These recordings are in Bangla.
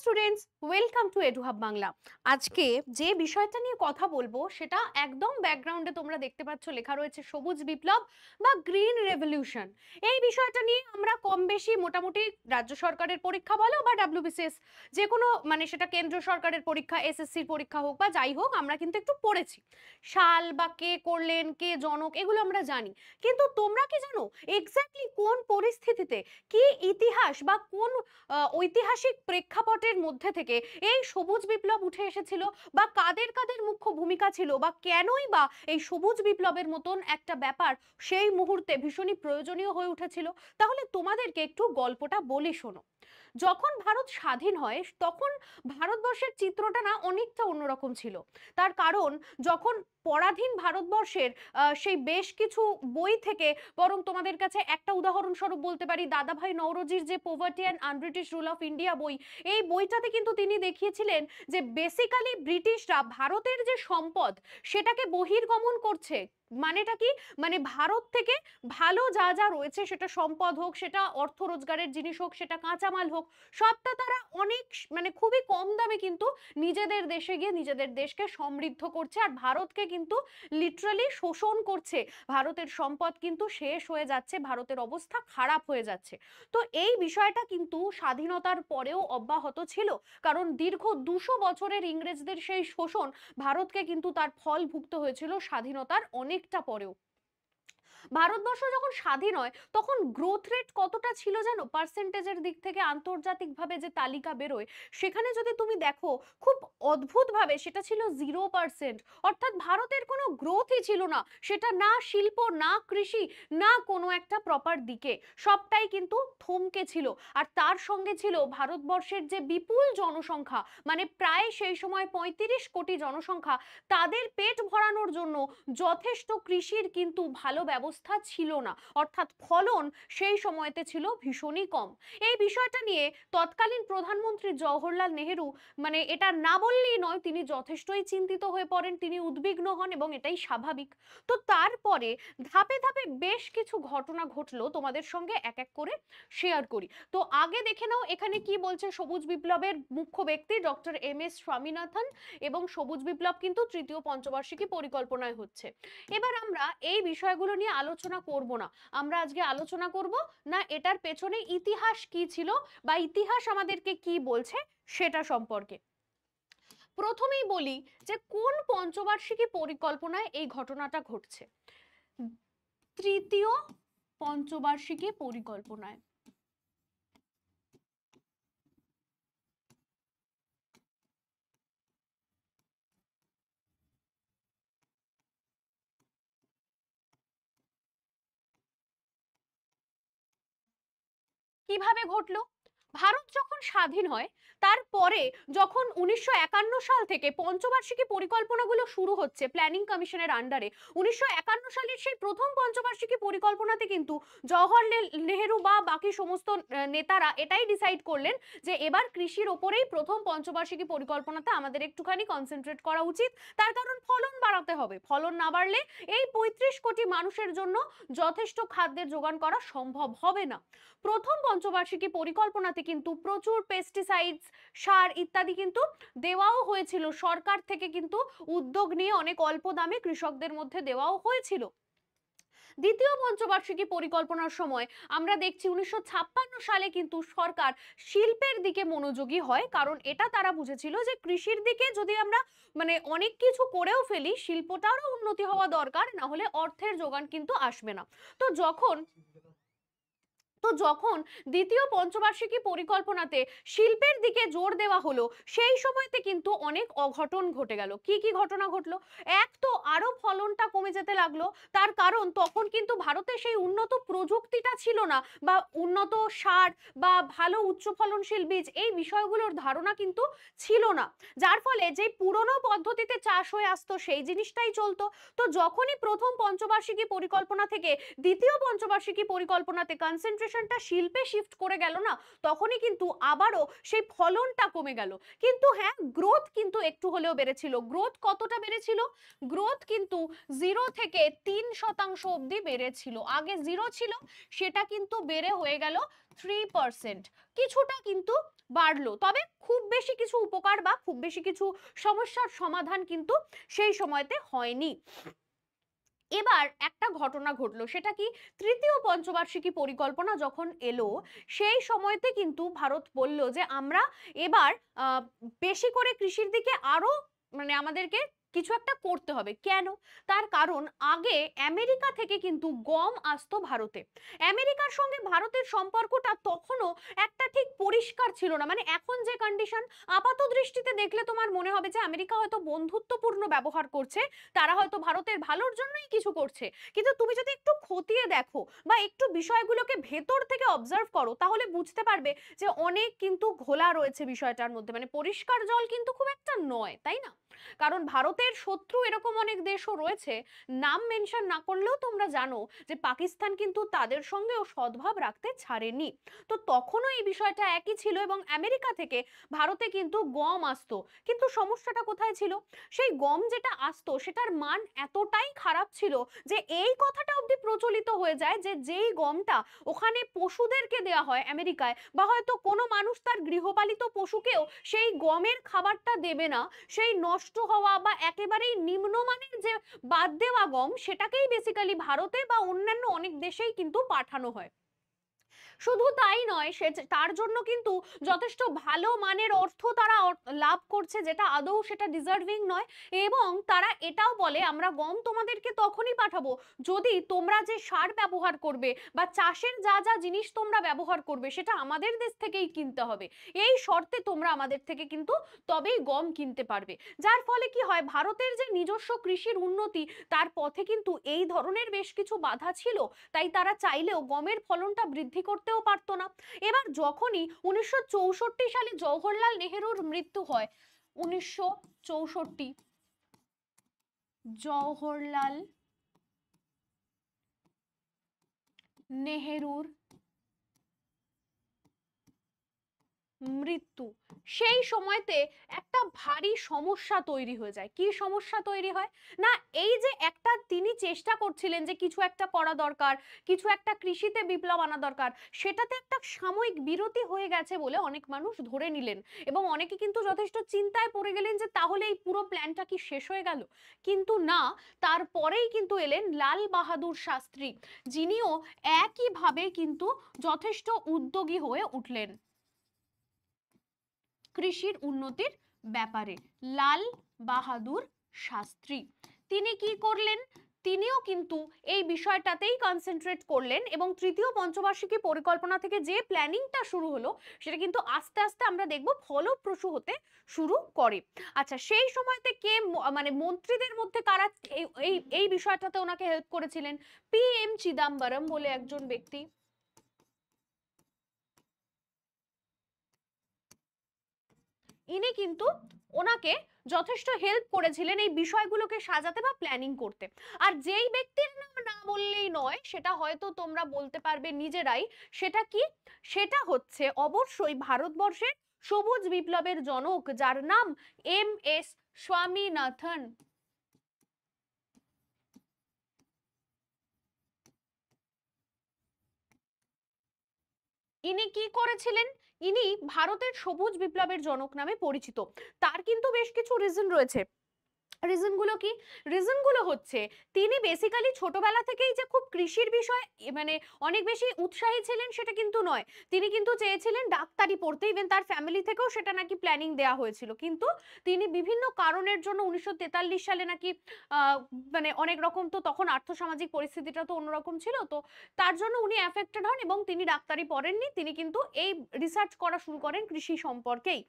Students, welcome to এডুহাব Bangla. আজকে যে বিষয়টা নিয়ে কথা বলবো সেটা একদম ব্যাকগ্রাউন্ডে তোমরা দেখতে পাচ্ছ লেখা রয়েছে সবুজ বিপ্লব বা গ্রিন রেভলিউশন। এই বিষয়টা নিয়ে আমরা কম বেশি মোটামুটি রাজ্য সরকারের পরীক্ষা বলো বা ডাব্লিউবিসিএস যে কোনো সেটা কেন্দ্র সরকারের পরীক্ষা, এসএসসির পরীক্ষা হোক বা যাই হোক, আমরা কিন্তু একটু পড়েছি। সাল বা কে করলেন, কে জনক, এগুলো আমরা জানি। কিন্তু তোমরা কি জানো এক্স্যাক্টলি কোন পরিস্থিতিতে, কি ইতিহাস বা কোন ঐতিহাসিক প্রেক্ষাপটের মধ্যে থেকে এই সবুজ বিপ্লব উঠে এসেছিল, বা কাদের কাদের মুখ্য ভূমিকা ছিল, বা কেনই বা এই সবুজ বিপ্লবের মতন একটা ব্যাপার সেই মুহূর্তে ভীষণই প্রয়োজনীয় হয়ে উঠেছিল? তাহলে তোমাদেরকে একটু গল্পটা বলি, শোনো। যখন ভারত স্বাধীন হয় তখন ভারতবর্ষের চিত্রটা না অনেকটা অন্যরকম ছিল। তার কারণ, যখন পরাধীন ভারতবর্ষের সেই বেশ কিছু বই থেকে, বরং তোমাদের কাছে একটা উদাহরণস্বরূপ বলতে পারি, দাদাভাই নওরোজির যে poverty and un-British rule of India বই, এই বইটাতে কিন্তু তিনি দেখিয়েছিলেন যে বেসিক্যালি ব্রিটিশরা ভারতের যে সম্পদ সেটাকে বহির্গমন করছে। মানেটা কি? মানে ভারত থেকে ভালো যা যা রয়েছে, সেটা সম্পদ হোক, সেটা অর্থ রোজগারের জিনিস হোক, সেটা কাঁচামাল হোক, সবটা তারা অনেক খুবই কম দামে কিন্তু নিজেদের দেশে গিয়ে নিজেদের দেশকে সমৃদ্ধ করছে, আর ভারতকে কিন্তু লিটারালি শোষণ করছে। ভারতের সম্পদ কিন্তু শেষ হয়ে যাচ্ছে, ভারতের অবস্থা খারাপ হয়ে যাচ্ছে। তো এই বিষয়টা কিন্তু স্বাধীনতার পরেও অব্যাহত ছিল, কারণ দীর্ঘ 200 বছরের ইংরেজদের সেই শোষণ ভারতকে কিন্তু তার ফল ভুগতে হয়েছিল স্বাধীনতার অনেকটা পরেও। ভারতবর্ষ যখন স্বাধীন হয় তখন গ্রোথ রেট কতটা ছিল জানো? পার্সেন্টেজের দিক থেকে আন্তর্জাতিকভাবে যে তালিকা বেরোয়, সেখানে যদি তুমি দেখো, খুব অদ্ভুতভাবে সেটা ছিল 0%। অর্থাৎ ভারতের কোনো গ্রোথই ছিল না, সেটা না শিল্প, না কৃষি, না কোনো একটা প্রপার দিকে, সবটাই কিন্তু থমকে ছিল। আর তার সঙ্গে ছিল ভারতবর্ষের যে বিপুল জনসংখ্যা, মানে প্রায় সেই সময় 35 কোটি জনসংখ্যা, তাদের পেট ভরানোর জন্য যথেষ্ট কৃষির কিন্তু ভালো ব্যবস্থা ছিল না। অর্থাৎ ফলন সেই সময়তে ছিল ভীষণই কম। এই বিষয়টা নিয়ে তৎকালীন প্রধানমন্ত্রী জওহরলাল নেহেরু, এটা না বললেই নয়, তিনি যথেষ্টই চিন্তিত হয়ে পড়েন, তিনি উদ্বিগ্ন হন, এবং এটাই স্বাভাবিক। তো তারপরে ধাপে ধাপে বেশ কিছু ঘটনা ঘটলো, তোমাদের সঙ্গে এক এক করে শেয়ার করি। তো আগে দেখে নাও এখানে কি বলছে সবুজ বিপ্লবের মুখ্য ব্যক্তি ডক্টর এম.এস. স্বামীনাথন, এবং সবুজ বিপ্লব কিন্তু তৃতীয় পঞ্চবার্ষিকী পরিকল্পনায় হচ্ছে। এবার আমরা এই বিষয়গুলো নিয়ে আলোচনা করব না। আমরা আজকে আলোচনা করব না এটার পেছনে ইতিহাস কি ছিল, বা ইতিহাস আমাদেরকে কি বলছে সেটা সম্পর্কে। প্রথমেই বলি যে কোন পঞ্চবার্ষিকী পরিকল্পনায় এই ঘটনাটা ঘটছে। তৃতীয় পঞ্চবার্ষিকী পরিকল্পনায়। কিভাবে ঘটলো? ভারত যখন স্বাধীন হয় তারপরে, যখন 1951 সাল থেকে পঞ্চবার্ষিকী পরিকল্পনাগুলো শুরু হচ্ছে প্ল্যানিং কমিশনের আন্ডারে, 1951 সালের সেই প্রথম পঞ্চবার্ষিকী পরিকল্পনাতে কিন্তু জওহরলাল নেহেরু বা বাকি সমস্ত নেতারা এটাই ডিসাইড করলেন যে এবার কৃষির ওপরেই প্রথম পঞ্চবার্ষিকী পরিকল্পনাতে আমাদের একটুখানি কনসেন্ট্রেট করা উচিত। তার কারণ ফলন বাড়াতে হবে, ফলন না বাড়লে এই 35 কোটি মানুষের জন্য যথেষ্ট খাদ্যের যোগান করা সম্ভব হবে না। প্রথম পঞ্চবার্ষিকী পরিকল্পনাতে কিন্তু প্রচুর পেস্টিসাইডস, সার ইত্যাদি কিন্তু দেওয়াও হয়েছিল, সরকার থেকে কিন্তু উদ্যোগ নিয়ে অনেক অল্প দামে কৃষকদের মধ্যে দেওয়াও হয়েছিল। দ্বিতীয় পঞ্চবার্ষিকী পরিকল্পনার সময় আমরা দেখছি 1956 সালে কিন্তু সরকার শিল্পের দিকে মনোযোগী হয়, কারণ এটা তারা বুঝেছিল যে কৃষির দিকে যদি আমরা অনেক কিছু করেও ফেলি, শিল্পটারও উন্নতি হওয়া দরকার, না হলে অর্থের যোগান কিন্তু আসবে না। তো যখন দ্বিতীয় পঞ্চবার্ষিকী পরিকল্পনাতে শিল্পের দিকে জোর দেওয়া হলো, সেই সময়তে কিন্তু অনেক অঘটন ঘটে গেল। কি কি ঘটনা ঘটলো? এক তো আরো ফলনটা কমে যেতে লাগলো, তার কারণ তখন কিন্তু ভারতে সেই উন্নত প্রযুক্তিটা ছিল না, বা উন্নত সার বা ভালো উচ্চ ফলনশীল বীজ, এই বিষয়গুলোর ধারণা কিন্তু ছিল না, যার ফলে যে পুরনো পদ্ধতিতে চাষ হয়ে আসতো সেই জিনিসটাই চলতো। তো যখনই প্রথম পঞ্চবার্ষিকী পরিকল্পনা থেকে দ্বিতীয় পঞ্চবার্ষিকী পরিকল্পনাতে কনসেন্ট্রেশন কনসেন্ট্রেশনটা শিল্পে শিফট করে গেল না, তখনই কিন্তু আবারও সেই ফলনটা কমে গেল। কিন্তু হ্যাঁ, গ্রোথ কিন্তু একটু হলেও বেড়েছিল। গ্রোথ কতটা বেড়েছিল? গ্রোথ কিন্তু 0 থেকে 3% অবধি বেড়েছিল। আগে 0 ছিল, সেটা কিন্তু বেড়ে হয়ে গেল 3%। কিছুটা কিন্তু বাড়লো, তবে খুব বেশি কিছু উপকার বা খুব বেশি কিছু সমস্যার সমাধান কিন্তু সেই সময়তে হয়নি। এবার একটা ঘটনা ঘটলো, সেটা কি? তৃতীয় পঞ্চবার্ষিকী পরিকল্পনা যখন এলো, সেই সময়তে কিন্তু ভারত বলল যে আমরা এবার বেশি করে কৃষির দিকে আরো আমাদেরকে কিছু একটা করতে হবে। কেন? তার কারণ আগে আমেরিকা থেকে কিন্তু গম আসতো ভারতে। আমেরিকার সঙ্গে ভারতের সম্পর্কটা তখনও একটা ঠিক পরিষ্কার ছিল না। এখন যে কন্ডিশন, আপাত দৃষ্টিতে দেখলে তোমার মনে হবে যে আমেরিকা হয়তো বন্ধুত্বপূর্ণ ব্যবহার করছে, তারা হয়তো ভারতের ভালোর জন্যই কিছু করছে। কিন্তু তুমি যদি একটু খতিয়ে দেখো বা একটু বিষয়গুলোকে ভেতর থেকে অবজার্ভ করো, তাহলে বুঝতে পারবে যে অনেক কিন্তু ঘোলা রয়েছে বিষয়টার মধ্যে। পরিষ্কার জল কিন্তু খুব একটা নয়, তাই না? কারণ ভারতের শত্রু এরকম অনেক দেশও রয়েছে, নাম মেনশন না করলেও তোমরা জানো যে পাকিস্তান কিন্তু তাদের সঙ্গেও সদ্ভাব রাখতে ছাড়েনি। তো তখনও এই বিষয়টা একই ছিল এবং আমেরিকা থেকে ভারতে কিন্তু গম আসতো। কিন্তু সমস্যাটা কোথায় ছিল? সেই গম যেটা আসতো সেটার মান এতটাই খারাপ ছিল যে এই কথাটা অবধি প্রচলিত হয়ে যায় যে যেই গমটা ওখানে পশুদেরকে দেওয়া হয় আমেরিকায়, বা হয়তো কোনো মানুষ তার গৃহপালিত পশুকেও সেই গমের খাবারটা দেবে না, সেই নষ্ট হওয়া বা একেবারেই নিম্নমানের যে বাদ দেওয়া গম, সেটাকেই বেসিক্যালি ভারতে বা অন্যান্য অনেক দেশেই কিন্তু পাঠানো হয়। শুধু তাই নয়, সে তার জন্য কিন্তু যথেষ্ট ভালো মানের অর্থ তারা লাভ করছে, যেটা আদৌ সেটা ডিজার্ভিং নয়। এবং তারা এটাও বলে আমরা গম তোমাদেরকে তখনই পাঠাবো যদি তোমরা যে সার ব্যবহার করবে বা চাষের যা যা জিনিস তোমরা ব্যবহার করবে সেটা আমাদের দেশ থেকেই কিনতে হবে। এই শর্তে তোমরা আমাদের থেকে কিন্তু তবেই গম কিনতে পারবে। যার ফলে কি হয়, ভারতের যে নিজস্ব কৃষির উন্নতি, তার পথে কিন্তু এই ধরনের বেশ কিছু বাধা ছিল। তাই তারা চাইলেও গমের ফলনটা বৃদ্ধি করতেও পারতো না। এবার যখনই 1964 সালে জওহরলাল নেহেরুর মৃত্যু হয়, 1964, জওহরলাল নেহেরুর মৃত্যু, সেই সময়তে একটা ভারী সমস্যা তৈরি হয়ে যায়। কি সমস্যা তৈরি হয়? না, এই যে একটা তিনি চেষ্টা করছিলেন যে কিছু একটা করা দরকার, কিছু একটা কৃষিতে বিপ্লব আনা দরকার, সেটাতে একটা সাময়িক বিরতি হয়ে গেছে বলে অনেক মানুষ ধরে নিলেন এবং অনেকে কিন্তু যথেষ্ট চিন্তায় পড়ে গেলেন যে তাহলে এই পুরো প্ল্যানটা কি শেষ হয়ে গেল? কিন্তু না, তারপরেই কিন্তু এলেন লাল বাহাদুর শাস্ত্রী, যিনিও একইভাবে কিন্তু যথেষ্ট উদ্যোগী হয়ে উঠলেন কৃষির উন্নতির ব্যাপারে। লাল বাহাদুর শাস্ত্রী তিনি কি করলেন? তিনিও কিন্তু এই বিষয়টাতেই কনসেন্ট্রেট করলেন এবং তৃতীয় পঞ্চবার্ষিকী পরিকল্পনা থেকে যে প্ল্যানিংটা শুরু হলো, সেটা কিন্তু আস্তে আস্তে আমরা দেখব ফলপ্রসূ হতে শুরু করে। আচ্ছা, সেই সময়তে কে মন্ত্রীদের মধ্যে কারা এই এই এই বিষয়টাতে ওনাকে হেল্প করেছিলেন? PM চিদাম্বরম বলে একজন ব্যক্তি, ইনি কিন্তু ওনাকে যথেষ্ট হেল্প করেছিলেন এই বিষয়গুলোকে সাজাতে বা প্ল্যানিং করতে। আর যেই ব্যক্তির নাম না বললেই নয়, সেটা হয়তো তোমরা বলতে পারবে নিজেরাই, সেটা কি? সেটা হচ্ছে অবশ্যই ভারতবর্ষের সবুজ বিপ্লবের জনক, যার নাম MS স্বামীনাথন। ইনি কি করেছিলেন? ইনি ভারতের সবুজ বিপ্লবের জনক নামে পরিচিত। তার কিন্তু বেশ কিছু রিজন রয়েছে। রিজন গুলো কি? রিজন গুলো হচ্ছে তিনি বেসিক্যালি ছোটবেলা থেকেই যে খুব কৃষির বিষয় অনেক বেশি উৎসাহী ছিলেন সেটা কিন্তু নয়। তিনি কিন্তু চেয়েছিলেন ডাক্তারি পড়তে, ইভেন তার ফ্যামিলি থেকেও সেটা নাকি প্ল্যানিং দেওয়া হয়েছিল। কিন্তু তিনি বিভিন্ন কারণের জন্য 1943 সালে নাকি অনেক রকম, তো তখন আর্থসামাজিক পরিস্থিতিটা তো অন্যরকম ছিল, তো তার জন্য উনি অ্যাফেক্টেড হন এবং তিনি ডাক্তারি পড়েননি। তিনি কিন্তু এই রিসার্চ করা শুরু করেন কৃষি সম্পর্কেই।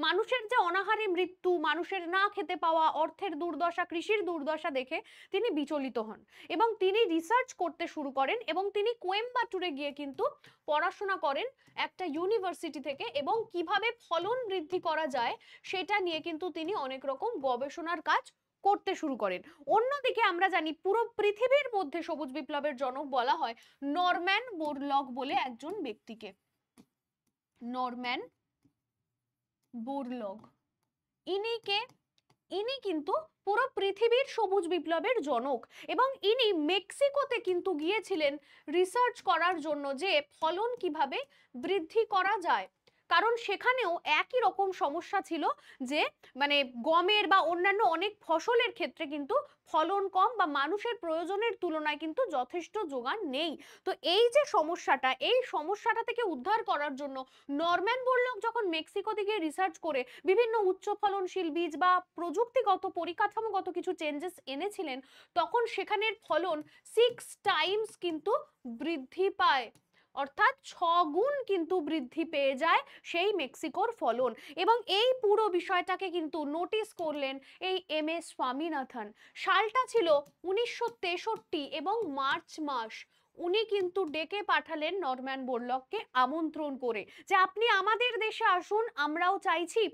মানুষের যে অনাহারে মৃত্যু, মানুষের না খেতে পাওয়া, অর্থের দুর্দশা, কৃষির দুর্দশা দেখে তিনি বিচলিত হন এবং তিনি রিসার্চ করতে শুরু করেন এবং তিনি কোয়েম্বাটুরে গিয়ে কিন্তু পড়াশোনা করেন একটা ইউনিভার্সিটি থেকে, এবং কিভাবে ফলন বৃদ্ধি করা যায় সেটা নিয়ে কিন্তু তিনি অনেক রকম গবেষণার কাজ করতে শুরু করেন। অন্যদিকে আমরা জানি পুরো পৃথিবীর মধ্যে সবুজ বিপ্লবের জনক বলা হয় নরম্যান বোরলগ বলে একজন ব্যক্তিকে। নরম্যান বোরলগ, ইনি কিন্তু পুরো পৃথিবীর সবুজ বিপ্লবের জনক, এবং ইনি মেক্সিকোতে কিন্তু গিয়েছিলেন রিসার্চ করার জন্য যে ফলন কিভাবে বৃদ্ধি করা যায়। কারণ সেখানেও একই রকম সমস্যা ছিল যে মানে গমের বা অন্যান্য অনেক ফসলের ক্ষেত্রে কিন্তু ফলন কম বা মানুষের প্রয়োজনের তুলনায় কিন্তু যথেষ্ট যোগান নেই। তো এই যে সমস্যাটা, এই সমস্যাটা থেকে উদ্ধার করার জন্য নরম্যান বোরলগ যখন মেক্সিকো দিকে রিসার্চ করে বিভিন্ন উচ্চ ফলনশীল বীজ বা প্রযুক্তিগত পরিকাঠামোগত কিছু চেঞ্জেস এনেছিলেন, তখন সেখানের ফলন 6 টাইমস কিন্তু বৃদ্ধি পায়, অর্থাৎ 6 গুণ কিন্তু বৃদ্ধি পেয়ে যায় সেই মেক্সিকোর ফলন। এবং এই পুরো বিষয়টাকে কিন্তু নোটিস করলেন এই এম.এস. স্বামীনাথন। সালটা ছিল 1963 এবং মার্চ মাস। উনি কিন্তু ডেকে পাঠালেন নরম্যান বোরলগকে আমন্ত্রণ করে যে আপনি আমাদের দেশে আসুন, আমরাও চাইছি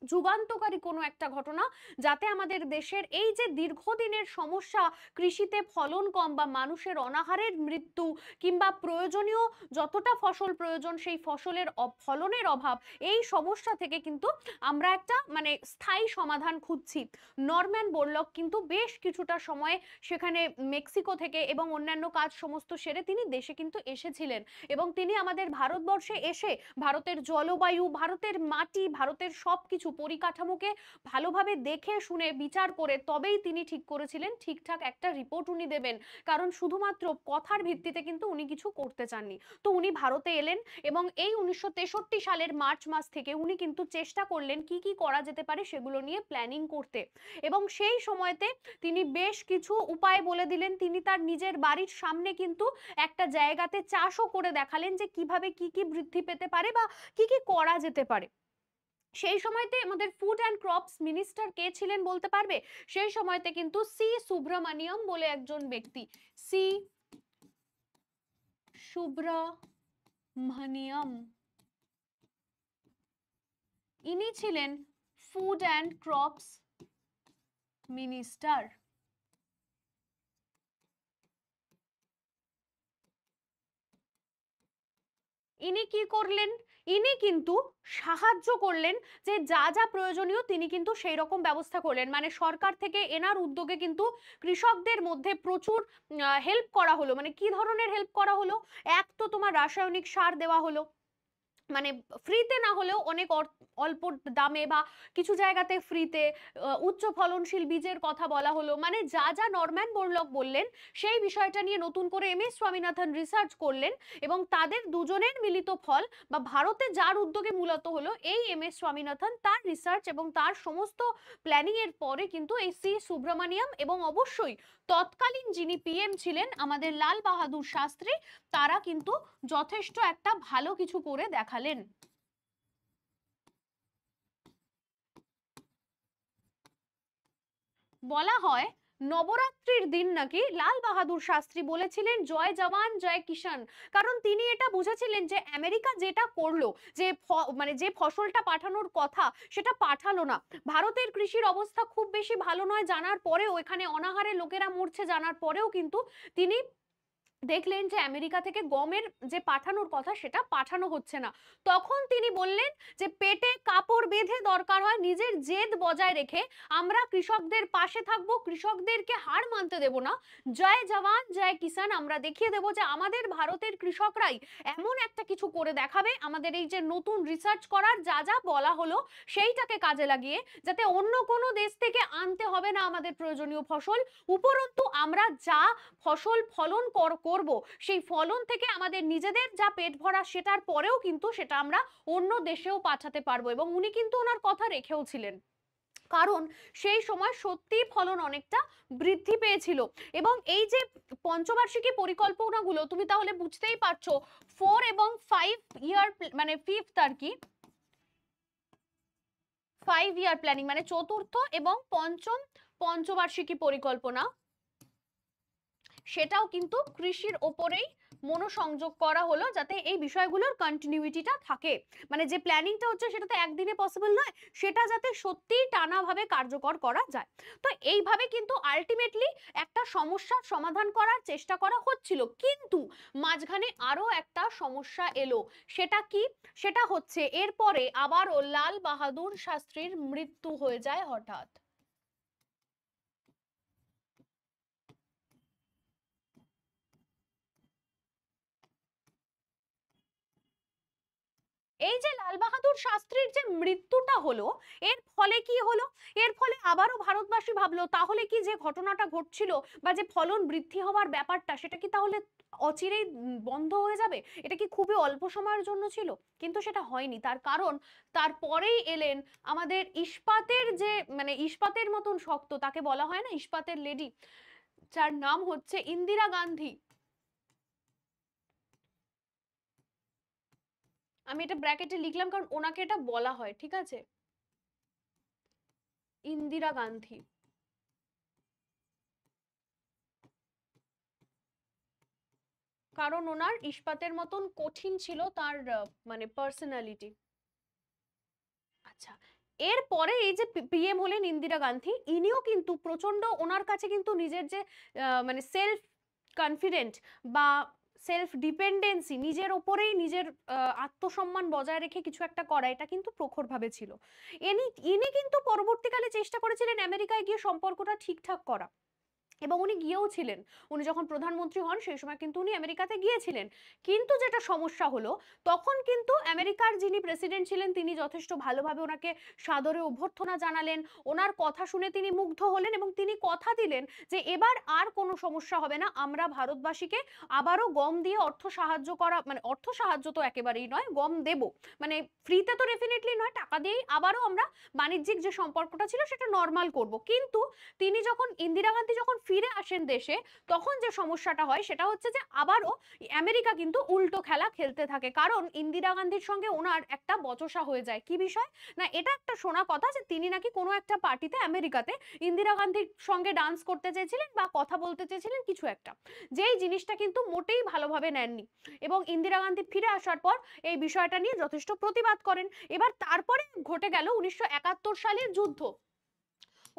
যুগান্তকারী কোনো একটা ঘটনা যাতে আমাদের দেশের এই যে দীর্ঘদিনের সমস্যা, কৃষিতে ফলন কম বা মানুষের অনাহারের মৃত্যু কিংবা প্রয়োজনীয় যতটা ফসল প্রয়োজন সেই ফসলের ফলনের অভাব, এই সমস্যা থেকে কিন্তু আমরা একটা মানে স্থায়ী সমাধান খুঁজছি। নরম্যান বোরলগ কিন্তু বেশ কিছুটা সময় সেখানে মেক্সিকো থেকে এবং অন্যান্য কাজ সমস্ত সেরে তিনি দেশে কিন্তু এসেছিলেন, এবং তিনি আমাদের ভারতবর্ষে এসে ভারতের জলবায়ু, ভারতের মাটি, ভারতের সবকিছু পরিকাঠামোকে ভালোভাবে দেখে শুনে বিচার করে তবেই তিনি ঠিক করেছিলেন ঠিকঠাক একটা রিপোর্ট উনি দেবেন। কারণ শুধুমাত্র কথার ভিত্তিতে কিন্তু উনি কিছু করতে চাননি। তো উনি ভারতে এলেন এবং এই 1963 সালের মার্চ মাস থেকে উনি কিন্তু চেষ্টা করলেন কি কি করা যেতে পারে সেগুলো নিয়ে প্ল্যানিং করতে, এবং সেই সময়তে তিনি বেশ কিছু উপায় বলে দিলেন। তিনি তার নিজের বাড়ির সামনে কিন্তু একটা জায়গাতে চাষও করে দেখালেন যে কিভাবে কি কি বৃদ্ধি পেতে পারে বা কি কি করা যেতে পারে। সেই সময়তে আমাদের ফুড অ্যান্ড ক্রপস মিনিস্টার কে ছিলেন বলতে পারবে? সেই সময়তে কিন্তু সি সুব্রমণিয়ম বলে একজন ব্যক্তি, সি সুব্রমণিয়ম, ইনি ছিলেন ফুড অ্যান্ড ক্রপস মিনিস্টার। ইনি কি করলেন? ইনি কিন্তু সাহায্য করলেন যে যা যা প্রয়োজনীয় তিনি কিন্তু সেই রকম ব্যবস্থা করলেন। মানে সরকার থেকে এনার উদ্যোগে কিন্তু কৃষকদের মধ্যে প্রচুর হেল্প করা হলো। মানে কি ধরনের হেল্প করা হলো? এক তো তোমার রাসায়নিক সার দেওয়া হলো, মানে ফ্রিতে না হলেও অনেক অল্প দামে বা কিছু জায়গাতে ফ্রিতে। উচ্চ ফলনশীল বীজের কথা বলা হলো। মানে যা যা নরম্যান বোরলগ বললেন সেই বিষয়টা নিয়ে নতুন করে এম.এস. স্বামীনাথন রিসার্চ করলেন, এবং তাদের দুজনের মিলিত ফল বা ভারতে যার উদ্যোগে মূলত হলো এই এম.এস. স্বামীনাথন, তার রিসার্চ এবং তার সমস্ত প্ল্যানিং এর পরে কিন্তু এই সি সুব্রমণিয়ম এবং অবশ্যই তৎকালীন যিনি পিএম ছিলেন আমাদের লাল বাহাদুর শাস্ত্রী, তারা কিন্তু যথেষ্ট একটা ভালো কিছু করে দেখালেন। বলা হয় নবরাত্রির দিন নাকি লাল বাহাদুর শাস্ত্রী বলেছিলেন জয় জওয়ান জয় কিষান। কারণ তিনি এটা বুঝেছিলেন যে আমেরিকা যেটা করলো, যে মানে যে ফসলটা পাঠানোর কথা সেটা পাঠালো না, ভারতের কৃষির অবস্থা খুব বেশি ভালো নয় জানার পরেও, এখানে অনাহারে লোকেরা মরছে জানার পরেও কিন্তু তিনি দেখলেন যে আমেরিকা থেকে গমের যে পাঠানোর কথা সেটা পাঠানো হচ্ছে না। তখন তিনি বললেন যে পেটে কাপড় বেঁধে দরকার হয় নিজের জেদ বজায় রেখে আমরা কৃষকদের পাশে থাকবো, কৃষকদেরকে হার মানতে দেব না। জয় জওয়ান জয় কিষান আমরা দেখিয়ে দেব যে আমাদের ভারতের কৃষকরাই এমন একটা কিছু করে দেখাবে, আমাদের এই যে নতুন রিসার্চ করার যা যা বলা হলো সেইটাকে কাজে লাগিয়ে, যাতে অন্য কোনো দেশ থেকে আনতে হবে না আমাদের প্রয়োজনীয় ফসল, উপরন্তু আমরা যা ফসল ফলন করব সেই ফলন থেকে আমাদের নিজেদের যা পেট ভরা সেটার পরেও কিন্তু সেটা আমরা অন্য দেশেও পাঠাতে পারবো। এবং উনি কিন্তু ওনার কথা রেখেও ছিলেন, কারণ সেই সময় সত্যি ফলন অনেকটা বৃদ্ধি পেয়েছিল। এবং এই যে পঞ্চবার্ষিকী পরিকল্পনাগুলো তুমি তাহলে বুঝতেই পারছো 4 এবং 5 ইয়ার মানে 5th আর কি 5 ইয়ার প্ল্যানিং মানে চতুর্থ এবং পঞ্চম পঞ্চবার্ষিকী পরিকল্পনা, সেটাও কিন্তু কৃষির ওপরেই মনোসংযোগ করা হলো, যাতে এই বিষয়গুলোর কন্টিনিউইটিটা থাকে। মানে যে প্ল্যানিংটা হচ্ছে সেটা তো একদিনে পসিবল নয়, সেটা যাতে সত্যিই টানাভাবে কার্যকর করা যায়। তো এইভাবে কিন্তু আলটিমেটলি একটা সমস্যার সমাধান করার চেষ্টা করা হচ্ছিল, কিন্তু মাঝখানে আরো একটা সমস্যা এলো। সেটা কি? সেটা হচ্ছে এরপরে আবারও লাল বাহাদুর শাস্ত্রীর মৃত্যু হয়ে যায় হঠাৎ। এই যে লাল বাহাদুর শাস্ত্রীর যে মৃত্যুটা হলো, এর ফলে কি হলো? এর ফলে আবারও ভারতবাসী ভাবলো তাহলে কি যে ঘটনাটা ঘটছিল বা যে ফলন বৃদ্ধি হওয়ার ব্যাপারটা, সেটা কি তাহলে অচিরেই বন্ধ হয়ে যাবে? এটা কি খুবই অল্প সময়ের জন্য ছিল? কিন্তু সেটা হয়নি। তার কারণ তারপরেই এলেন আমাদের ইস্পাতের যে, মানে ইস্পাতের মতন শক্ত, তাকে বলা হয় না ইস্পাতের লেডি, যার নাম হচ্ছে ইন্দিরা গান্ধী। আমি এটা ব্র্যাকেটে লিখলাম কারণ ওনাকে এটা বলা হয়, ঠিক আছে? ইন্দিরা গান্ধী। কারণ ওনার ইস্পাতের মতন কঠিন ছিল তার মানে পার্সোনালিটি। আচ্ছা, এরপরে এই যে পিএম হলেন ইন্দিরা গান্ধী, ইনিও কিন্তু প্রচন্ড, ওনার কাছে কিন্তু নিজের যে মানে সেলফ কনফিডেন্ট বা সেলফ ডিপেন্ডেন্সি, নিজের ওপরেই নিজের আত্মসম্মান বজায় রেখে কিছু একটা করা, এটা কিন্তু প্রখরভাবে ছিল। ইনি ইনি কিন্তু পরবর্তীকালে চেষ্টা করেছিলেন আমেরিকায় গিয়ে সম্পর্কটা ঠিকঠাক করা, এবং উনি গিয়েও ছিলেন। উনি যখন প্রধানমন্ত্রী হন সেই সময় কিন্তু উনি আমেরিকাতে গিয়েছিলেন। কিন্তু যেটা সমস্যা হলো, তখন কিন্তু আমেরিকার যিনি প্রেসিডেন্ট ছিলেন তিনি যথেষ্ট ভালোভাবে ওনাকে সাদরে অভ্যর্থনা জানালেন। ওনার কথা শুনে তিনি মুগ্ধ হলেন এবং তিনি কথা দিলেন যে এবার আর কোনো সমস্যা হবে না। আমরা ভারতবাসীকে আবারও গম দিয়ে অর্থ সাহায্য করা, মানে অর্থ সাহায্য তো একেবারেই নয়, গম দেব। মানে ফ্রিতে তো ডেফিনেটলি নয়, টাকা দিয়েই আবারও আমরা বাণিজ্যিক যে সম্পর্কটা ছিল সেটা নরমাল করব। কিন্তু তিনি যখন, ইন্দিরা গান্ধী যখন ফিরে আসেন দেশে, তখন যে সমস্যাটা হয় সেটা হচ্ছে যে আবারও আমেরিকা কিন্তু উল্টো খেলা খেলতে থাকে। কারণ ইন্দিরা গান্ধীর সঙ্গে ওনার একটা বচসা হয়ে যায়। কি বিষয়? না, এটা একটা শোনা কথা যে তিনি নাকি কোনো একটা পার্টিতে আমেরিকাতে ইন্দিরা গান্ধীর সঙ্গে ডান্স করতে চেয়েছিলেন বা কথা বলতে চেয়েছিলেন কিছু একটা, যেই জিনিসটা কিন্তু মোটেই ভালোভাবে নেননি। এবং ইন্দিরা গান্ধী ফিরে আসার পর এই বিষয়টা নিয়ে যথেষ্ট প্রতিবাদ করেন। এবার তারপরে ঘটে গেল 1971 সালের যুদ্ধ।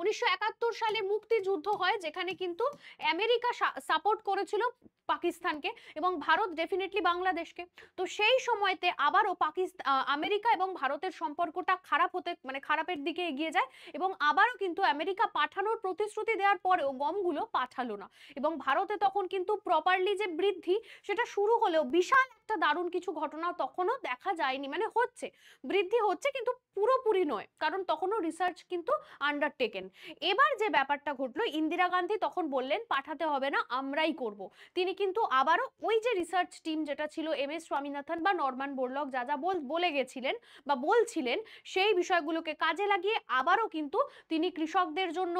1971 সালে মুক্তিযুদ্ধ হয়, যেখানে কিন্তু আমেরিকা সাপোর্ট করেছিল পাকিস্তানকে এবং ভারত ডেফিনেটলি বাংলাদেশকে। তো সেই সময়তে আবারও আমেরিকা এবং ভারতের সম্পর্কটা খারাপ হতে, মানে খারাপের দিকে এগিয়ে যায়, এবং আবারও কিন্তু আমেরিকা পাঠানোর প্রতিশ্রুতি দেওয়ার পরেও গমগুলো পাঠালো না। এবং ভারতে তখন কিন্তু প্রপারলি যে বৃদ্ধি সেটা শুরু হলেও বিশাল একটা দারুণ কিছু ঘটনা তখনও দেখা যায়নি। মানে হচ্ছে, বৃদ্ধি হচ্ছে কিন্তু পুরোপুরি নয়, কারণ তখনও রিসার্চ কিন্তু আন্ডারটেকেন। এবার যে ব্যাপারটা ঘটলো, ইন্দিরা গান্ধী তখন বললেন পাঠাতে হবে না, আমরাই করব। তিনি কিন্তু আবারও ওই যে রিসার্চ টিম যেটা ছিল এম এস স্বামীনাথন বা নরম্যান বোরলগ যা যা বলে গেছিলেন বা বলছিলেন, সেই বিষয়গুলোকে কাজে লাগিয়ে আবারও কিন্তু তিনি কৃষকদের জন্য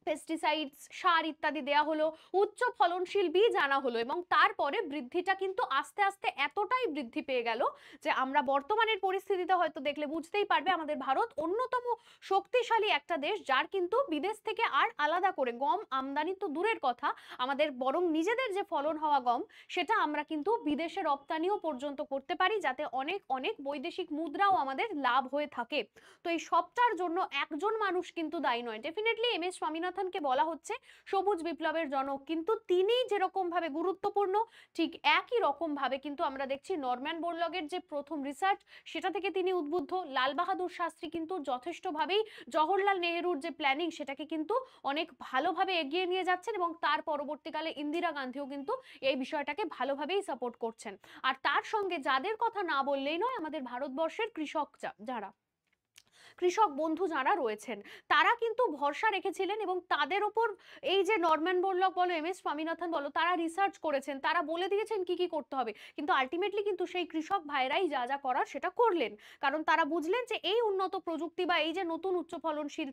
পেস্টিসাইডস, সার ইত্যাদি দেয়া হলো, উচ্চ ফলনশীল বীজ আনা হলো, এবং তারপরে বৃদ্ধিটা কিন্তু আস্তে আস্তে এতটাই বৃদ্ধি পেয়ে গেল যে আমরা বর্তমানের পরিস্থিতিতে হয়তো দেখলে বুঝতেই পারবে আমাদের ভারত অন্যতম শক্তিশালী একটা দেশ, যার কিন্তু বিদেশ থেকে আর আলাদা করে গম আমদানি তো দূরের কথা, আমাদের বরং নিজেদের যে ফলন হওয়া গম সেটা আমরা কিন্তু বিদেশে রপ্তানিও পর্যন্ত করতে পারি, যাতে অনেক অনেক বৈদেশিক মুদ্রাও আমাদের লাভ হয়ে থাকে। তো এই সবটার জন্য একজন মানুষ কিন্তু দায়ী নয়। ডেফিনেটলি এম এস স্বামীনাথনকে বলা হচ্ছে সবুজ বিপ্লবের জনক, কিন্তু তিনি যেরকম ভাবে গুরুত্বপূর্ণ, ঠিক একই রকম ভাবে কিন্তু আমরা দেখছি নরম্যান বোরলগের যে প্রথম রিসার্চ সেটা থেকে তিনি উদ্বুদ্ধ। লাল বাহাদুর শাস্ত্রী কিন্তু যথেষ্টভাবেই জওহরলাল নেহেরুর যে প্ল্যানিং সেটাকে কিন্তু অনেক ভালোভাবে এগিয়ে নিয়ে যাচ্ছেন, এবং তার পরবর্তীকালে ইন্দিরা গান্ধীও কিন্তু এই বিষয়টাকে ভালোভাবেই সাপোর্ট করছেন। আর তার সঙ্গে যাদের কথা না বললেই নয়, আমাদের ভারতবর্ষের কৃষক যারা কৃষক বন্ধু যারা রয়েছেন, তারা কিন্তু ভরসা রেখেছিলেন, এবং তাদের উপর এই যে নরম্যান বোরলগ বলো, এম এস স্বামীনাথন বলো, তারা রিসার্চ করেছেন, তারা বলে দিয়েছেন কি কি করতে হবে, কিন্তু আলটিমেটলি কিন্তু সেই কৃষক ভাইরাই যা যা করার সেটা করলেন। কারণ তারা বুঝলেন যে এই উন্নত প্রযুক্তি বা এই যে নতুন উচ্চ ফলনশীল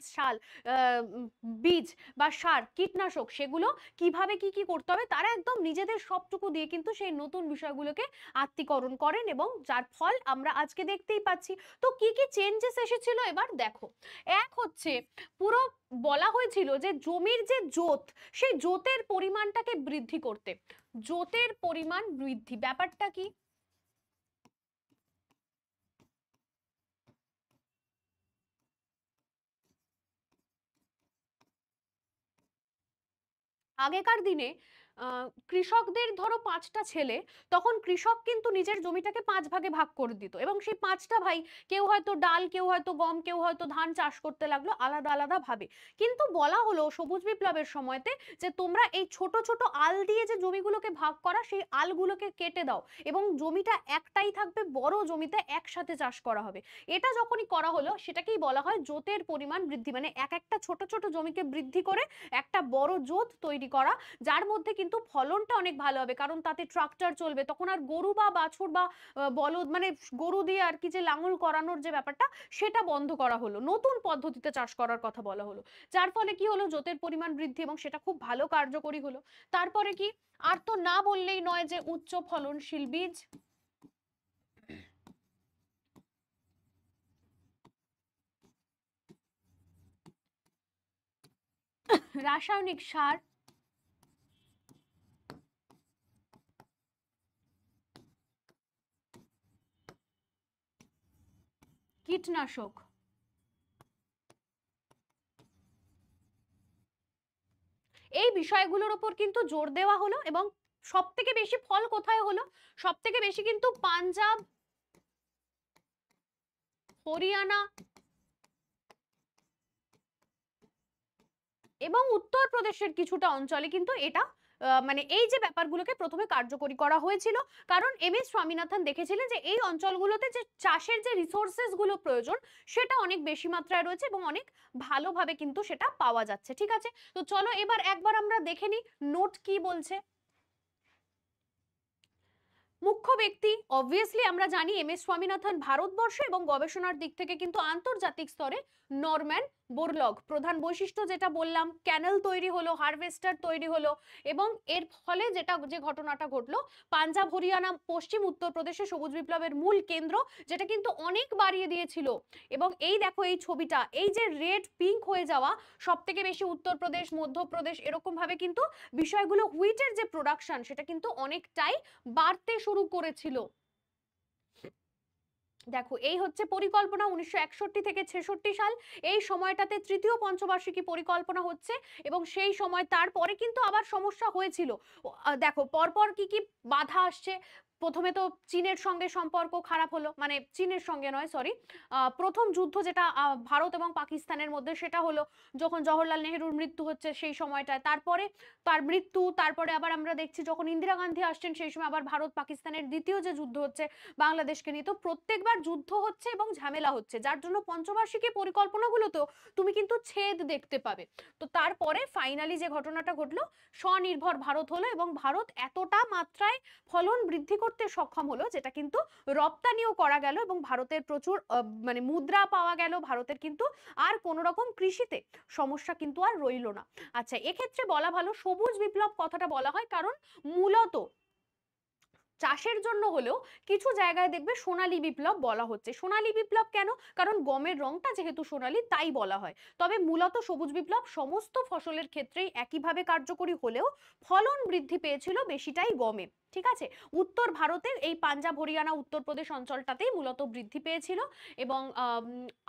বীজ বা সার, কীটনাশক, সেগুলো কিভাবে কি কি করতে হবে, তারা একদম নিজেদের সবটুকু দিয়ে কিন্তু সেই নতুন বিষয়গুলোকে আত্মীকরণ করেন, এবং যার ফল আমরা আজকে দেখতেই পাচ্ছি। তো কি কি চেঞ্জেস এসেছিল এবার দেখো, এক হচ্ছে পুরো বলা হয়েছিল যে জমির যে জোত, সেই জোতের পরিমাণটাকে বৃদ্ধি করতে। জোতের পরিমাণ বৃদ্ধি ব্যাপারটা কি? আগেকার দিনে কৃষকদের ধরো ৫টা ছেলে, তখন কৃষক কিন্তু নিজের জমিটাকে ৫ ভাগে ভাগ করে দিত এবং সেই ৫টা ভাই কেউ হয়তো ডাল, কেউ হয়তো গম, কেউ হয়তো ধান চাষ করতে লাগলো আলাদা আলাদা ভাবে। কিন্তু বলা হলো সবুজ বিপ্লবের সময়তে যে তোমরা এই ছোট ছোট আল দিয়ে যে জমিগুলোকে ভাগ করা, সেই আলগুলোকে কেটে দাও এবং জমিটা একটাই থাকবে, বড় জমিতে একসাথে চাষ করা হবে। এটা যখনই করা হলো সেটাকেই বলা হয় জোতের পরিমাণ বৃদ্ধি, মানে এক একটা ছোট ছোট জমিকে বৃদ্ধি করে একটা বড় জোত তৈরি করা, যার মধ্যে কিন্তু ফলনটা অনেক ভালো হবে, কারণ তাতে ট্রাক্টর চলবে, তখন আর গরু বা বাছুর বা বলদ মানে গরু দিয়ে আর কি যে লাঙল করানোর যে ব্যাপারটা, সেটা বন্ধ করা হলো, নতুন পদ্ধতিতে চাষ করার কথা বলা হলো। যার ফলে কি হলো, জোতের পরিমাণ বৃদ্ধি এবং সেটা খুব ভালো কার্যকরী হলো। তারপরে কি, আর তো না বললেই নয় যে উচ্চ ফলনশীল বীজ, রাসায়নিক সার, কীটনাশক, এই বিষয়গুলোর উপর কিন্তু জোর দেওয়া হলো। এবং সব থেকে বেশি ফল কোথায় হলো? সব থেকে বেশি কিন্তু পাঞ্জাব, হরিয়ানা এবং উত্তরপ্রদেশের কিছুটা অঞ্চলে কিন্তু এটা মানে এই যে ব্যাপারগুলোকে প্রথমে কার্যকরী করা হয়েছিল, কারণ এম এস স্বামীনাথন দেখেছিলেন যে এই অঞ্চলগুলোতে যে চাষের যে রিসোর্সেস গুলো প্রয়োজন, সেটা অনেক বেশি মাত্রায় রয়েছে এবং অনেক ভালোভাবে কিন্তু সেটা পাওয়া যাচ্ছে। ঠিক আছে, তো চলো এবার একবার আমরা দেখে নিই নোট কি বলছে। মুখ্য ব্যক্তি, অবভিয়াসলি আমরা জানি এম এস স্বামীনাথন ভারতবর্ষ এবং গবেষণার দিক থেকে কিন্তু আন্তর্জাতিক স্তরে নরম্যান বোরলগ। প্রধান বৈশিষ্ট্য যেটা বললাম, ক্যানেল তৈরি হলো, হারভেস্টার তৈরি হলো এবং এর ফলে যেটা যে ঘটনাটা ঘটলো, পাঞ্জাব, হরিয়ানা, পশ্চিম উত্তরপ্রদেশে সবুজ বিপ্লবের মূল কেন্দ্র, যেটা কিন্তু অনেক বাড়িয়ে দিয়েছিল। এবং এই দেখো এই ছবিটা, এই যে রেড পিঙ্ক হয়ে যাওয়া, সব থেকে বেশি উত্তরপ্রদেশ, মধ্যপ্রদেশ, এরকম ভাবে কিন্তু বিষয়গুলো, হুইটের যে প্রোডাকশন সেটা কিন্তু অনেকটাই বাড়তে শুরু করেছিল। দেখো এই হচ্ছে পরিকল্পনা 1961 থেকে 66 সাল, এই সময়টাতে তৃতীয় পঞ্চবার্ষিকী পরিকল্পনা হচ্ছে এবং সেই সময় তারপরে কিন্তু আবার সমস্যা হয়েছিল। দেখো পরপর কি কি বাধা আসছে। প্রথমে তো চীনের সঙ্গে সম্পর্ক খারাপ হলো, মানে চীনের সঙ্গে নয় সরি, প্রথম যুদ্ধ যেটা ভারত এবং পাকিস্তানের মধ্যে, সেটা হলো যখন জওহরলাল নেহরুর মৃত্যু হচ্ছে সেই সময়টায়, তারপরে তার মৃত্যু, তারপরে আবার আমরা দেখছি যখন ইন্দিরা গান্ধী আসছেন সেই সময় আবার ভারত পাকিস্তানের দ্বিতীয় যে যুদ্ধ হচ্ছে বাংলাদেশকে নিয়ে, তো প্রত্যেকবার যুদ্ধ হচ্ছে এবং ঝামেলা হচ্ছে, যার জন্য পঞ্চবার্ষিকী পরিকল্পনাগুলোতেও তুমি কিন্তু ছেদ দেখতে পাবে। তো তারপরে ফাইনালি যে ঘটনাটা ঘটলো, স্বনির্ভর ভারত হলো এবং ভারত এতটা মাত্রায় ফলন বৃদ্ধি করতে সক্ষম হলো, যেটা কিন্তু রপ্তানিও করা গেল এবং ভারতের প্রচুর মানে মুদ্রা পাওয়া গেল, ভারতের কিন্তু আর কোনো রকম কৃষিতে সমস্যা কিন্তু আর রইল না। আচ্ছা, এক্ষেত্রে বলা ভালো সবুজ বিপ্লব কথাটা বলা হয় কারণ মূলত চাষের জন্য হলেও কিছু জায়গায় দেখবে সোনালী বিপ্লব বলা হচ্ছে। সোনালী বিপ্লব কেন? কারণ গমের রংটা যেহেতু সোনালী তাই বলা হয়। তবে মূলত সবুজ বিপ্লব সমস্ত ফসলের ক্ষেত্রেই একইভাবে কার্যকরী হলেও ফলন বৃদ্ধি পেয়েছিল বেশিটাই গমে। ঠিক আছে, উত্তর ভারতের এই পাঞ্জাব, হরিয়ানা, উত্তরপ্রদেশ অঞ্চলটাতেই মূলত বৃদ্ধি পেয়েছিল এবং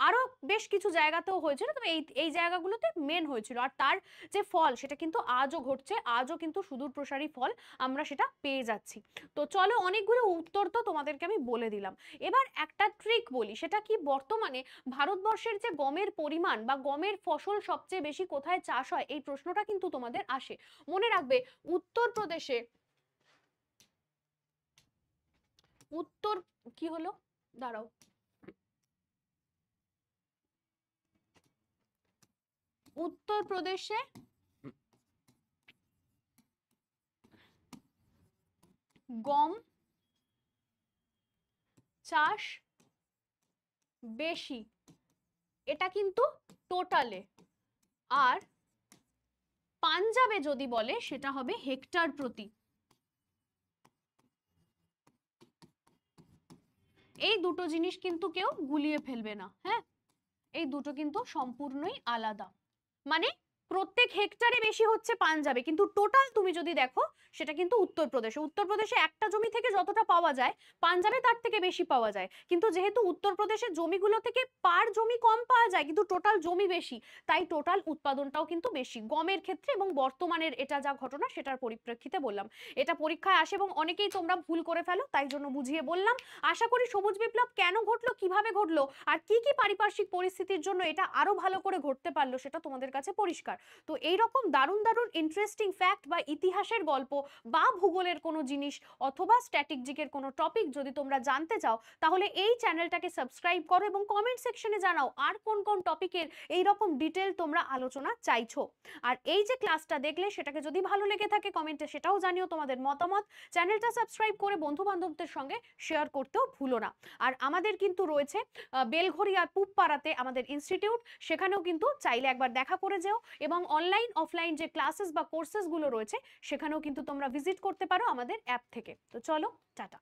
আরো বেশ কিছু জায়গাতেও হয়েছিল, তবে এই এই জায়গাগুলোতে মেন হয়েছিল। আর তার যে ফল সেটা কিন্তু আজও ঘটছে, আজও কিন্তু সুদূর প্রসারী ফল আমরা সেটা পেয়ে যাচ্ছি। তো চলো, অনেকগুলো উত্তর তো তোমাদেরকে আমি বলে দিলাম, এবার একটা ট্রিক বলি, সেটা কি, বর্তমানে ভারতবর্ষের যে গমের পরিমাণ বা গমের ফসল সবচেয়ে বেশি কোথায় চাষ হয়, এই প্রশ্নটা কিন্তু তোমাদের আসে। মনে রাখবে উত্তরপ্রদেশে, উত্তর কি হলো, দাঁড়াও, উত্তরপ্রদেশে গম চাষ বেশি, এটা কিন্তু টোটালে। আর পাঞ্জাবে যদি বলে সেটা হবে হেক্টর প্রতি। এই দুটো জিনিস কিন্তু কেউ গুলিয়ে ফেলবে না, হ্যাঁ। এই দুটো কিন্তু সম্পূর্ণই আলাদা। মানে প্রত্যেক হেক্টরে বেশি হচ্ছে পাঞ্জাবে, কিন্তু টোটাল তুমি যদি দেখো সেটা কিন্তু উত্তরপ্রদেশে। উত্তরপ্রদেশে একটা জমি থেকে যতটা পাওয়া যায় পাঞ্জাবে তার থেকে বেশি পাওয়া যায়, কিন্তু যেহেতু উত্তরপ্রদেশের জমিগুলো থেকে পার জমি কম পাওয়া যায় কিন্তু টোটাল জমি বেশি, তাই টোটাল উৎপাদনটাও কিন্তু বেশি গমের ক্ষেত্রে। এবং বর্তমানের এটা যা ঘটনা সেটার পরিপ্রেক্ষিতে বললাম। এটা পরীক্ষায় আসে এবং অনেকেই তোমরা ভুল করে ফেলো, তাই জন্য বুঝিয়ে বললাম। আশা করি সবুজ বিপ্লব কেন ঘটলো, কিভাবে ঘটলো, আর কি কি পারিপার্শ্বিক পরিস্থিতির জন্য এটা আরো ভালো করে ঘটতে পারলো সেটা তোমাদের কাছে পরিষ্কার। তো এইরকম দারুণ দারুণ ইন্টারেস্টিং ফ্যাক্ট বা ইতিহাসের গল্প বা ভূগোলের কোনো জিনিস অথবা স্ট্র্যাটেজিকের কোনো টপিক যদি তোমরা জানতে চাও, তাহলে এই চ্যানেলটাকে সাবস্ক্রাইব করো এবং কমেন্ট সেকশনে জানাও আর কোন কোন টপিকের এইরকম ডিটেল তোমরা আলোচনা চাইছো। আর এই যে ক্লাসটা দেখলে সেটাকে যদি ভালো লেগে থাকে কমেন্টে সেটাও জানিও তোমাদের মতামত। চ্যানেলটা সাবস্ক্রাইব করে বন্ধু বান্ধবদের সঙ্গে শেয়ার করতেও ভুলো না। আর আমাদের কিন্তু রয়েছে বেলঘরিয়ার পুবপাড়াতে আমাদের ইনস্টিটিউট, সেখানেও কিন্তু চাইলে একবার দেখা করে যেও। এবং অনলাইন অফলাইন যে ক্লাসেস বা কোর্সেস গুলো রয়েছে সেখানেও কিন্তু তোমরা ভিজিট করতে পারো আমাদের অ্যাপ থেকে। তো চলো, টাটা।